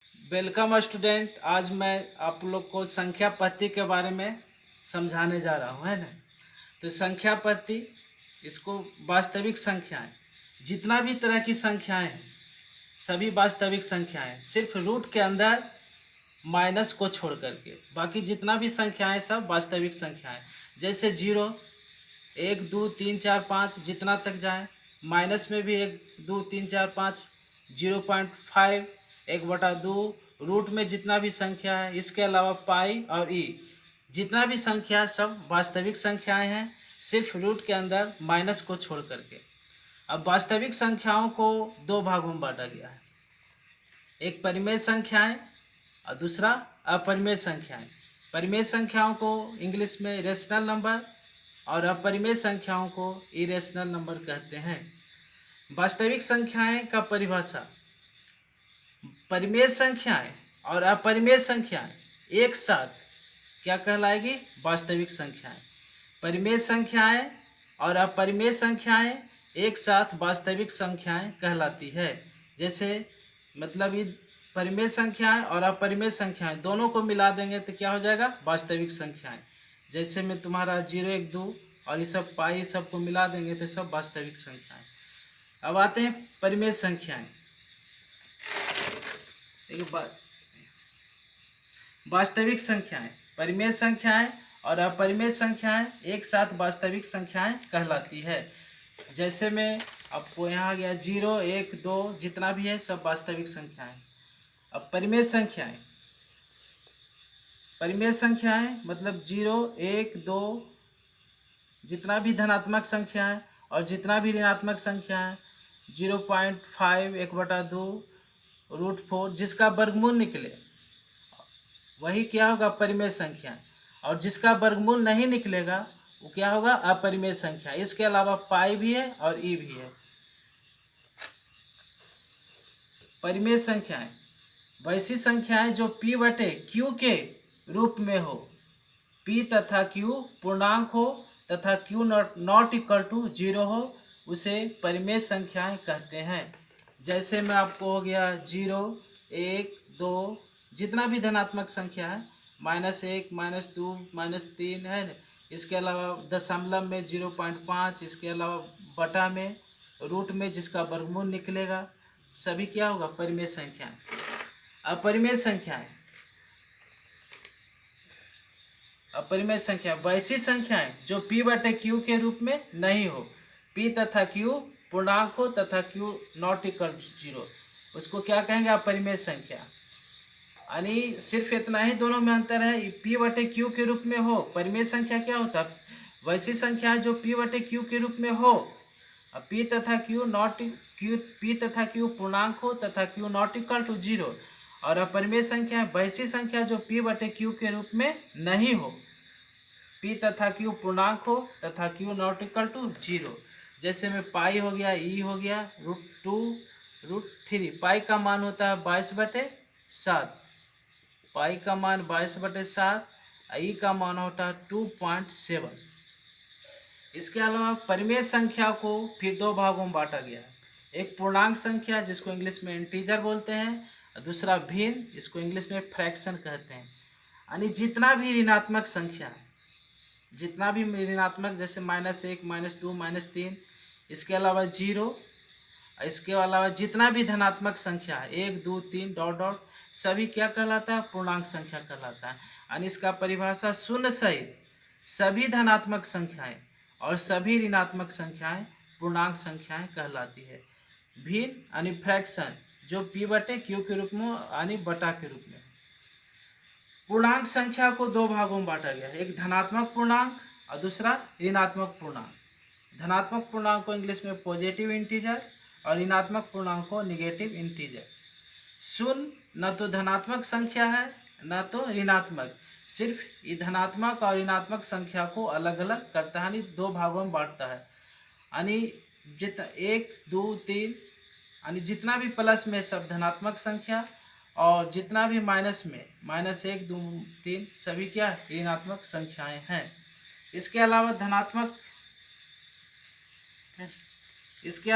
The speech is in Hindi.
Welcome student. आज मैं आप लोग को संख्या पद्धति के बारे में समझाने जा रहा हूँ, है ना। तो संख्या पद्धति, इसको वास्तविक संख्याएं, जितना भी तरह की संख्याएं हैं सभी वास्तविक संख्याएं, सिर्फ रूट के अंदर माइनस को छोड़ करके बाकी जितना भी संख्याएं सब वास्तविक संख्याएं। जैसे 0, 1, 2, 3, 4, 5 जितना तक जाए, माइनस में भी 1, 2, 3, 4, 5, 0.5, 1/2, रूट में जितना भी संख्या है, इसके अलावा पाई और ई, जितना भी संख्या सब वास्तविक संख्याएं हैं, सिर्फ रूट के अंदर माइनस को छोड़ करके। अब वास्तविक संख्याओं को दो भागों में बांटा गया है, एक परिमेय संख्याएं और दूसरा अपरिमेय संख्याएं। परिमेय संख्याओं को इंग्लिश में रेशनल नंबर और अपरिमेय संख्याओं को इरेशनल नंबर कहते हैं। वास्तविक संख्याएं का परिभाषा, परिमेय संख्याएं और अपरिमेय संख्याएं एक साथ क्या कहलाएगी? वास्तविक संख्याएं। परिमेय संख्याएं और अपरिमेय संख्याएं एक साथ वास्तविक संख्याएं कहलाती है। जैसे मतलब ये परिमेय संख्याएं और अपरिमेय संख्याएं दोनों को मिला देंगे तो क्या हो जाएगा? वास्तविक संख्याएं। जैसे में तुम्हारा 0, 1, 2 और ये सब पाई सबको मिला देंगे तो सब वास्तविक संख्याएं। अब आते हैं परिमेय संख्याएं। वास्तविक संख्याएं, परिमेय संख्याएं और अपरिमेय संख्याएं एक साथ वास्तविक संख्याएं कहलाती है। जैसे में आपको यहाँ गया 0, 1, 2 जितना भी है सब वास्तविक संख्याएं। अब परिमेय संख्याएं, परिमेय संख्याएं मतलब 0, 1, 2 जितना भी धनात्मक संख्या है और जितना भी ऋणात्मक संख्या है, 0.5, 1/2, √4 जिसका वर्गमूल निकले वही क्या होगा? परिमेय संख्या। और जिसका वर्गमूल नहीं निकलेगा वो क्या होगा? अपरिमेय संख्या। इसके अलावा पाई भी है और ई भी है। परिमेय संख्याएं वैसी संख्याएं जो p/q के रूप में हो, p तथा q पूर्णांक हो तथा q नॉट इक्वल टू 0 हो, उसे परिमेय संख्याएं कहते हैं। जैसे में आपको हो गया 0, 1, 2 जितना भी धनात्मक संख्या है, -1, -2, -3 है न। इसके अलावा दशमलव में 0.5, इसके अलावा बटा में, रूट में जिसका वर्गमूल निकलेगा, सभी क्या होगा? परिमेय संख्याएं। अपरिमेय संख्याएं, अपरिमेय संख्या वैसी संख्याएं जो p/q के रूप में नहीं हो, p तथा q पूर्णांक हो तथा q नॉट इक्वल टू 0, उसको क्या कहेंगे? अपरिमेय संख्या। यानी सिर्फ इतना ही दोनों में अंतर है, p/q के रूप में हो। परिमेय संख्या क्या होता है? वैसी संख्या जो p/q के रूप में हो, p तथा q पूर्णांक हो तथा q नॉट इक्वल टू 0। और अपरिमेय संख्या वैसी संख्या जो p/q के रूप में नहीं हो, p तथा q पूर्णांक हो तथा q नॉट इक्वल टू 0। जैसे में पाई हो गया, ई हो गया, √2, √3। पाई का मान होता है 22/7, पाई का मान 22/7, ई का मान होता है 2.7। इसके अलावा परिमेय संख्या को फिर दो भागों में बांटा गया है, एक पूर्णांक संख्या जिसको इंग्लिश में इंटीजर बोलते हैं और दूसरा भिन्न, इसको इंग्लिश में फ्रैक्शन कहते हैं। यानी जितना भी ऋणात्मक संख्या, जितना भी ऋणात्मक, जैसे -1, -2, -3, इसके अलावा 0, इसके अलावा जितना भी धनात्मक संख्या है 1, 2, 3 डॉट डॉट, सभी क्या कहलाता है? पूर्णांक संख्या कहलाता है। यानी इसका परिभाषा शून्य सहित सभी धनात्मक संख्याएं और सभी ऋणात्मक संख्याएं पूर्णांक संख्याएं कहलाती है। भिन्न यानी फ्रैक्शन जो p/q के रूप में यानी बटा के रूप में। पूर्णांक संख्या को दो भागों में बांटा गया है, एक धनात्मक पूर्णांक और दूसरा ऋणात्मक पूर्णांक। धनात्मक पूर्णांक को इंग्लिश में पॉजिटिव इंटीजर और ऋणात्मक पूर्णांक को निगेटिव इंटीजर। शून्य न तो धनात्मक संख्या है न तो ऋणात्मक, सिर्फ ये धनात्मक और ऋणात्मक संख्या को अलग अलग करता है, यानी दो भागों में बांटता है। यानी 1, 2, 3 यानी जितना भी प्लस में सब धनात्मक संख्या और जितना भी माइनस में -1, 2, 3 सभी क्या ऋणात्मक संख्याएं हैं। इसके अलावा धनात्मक, इसके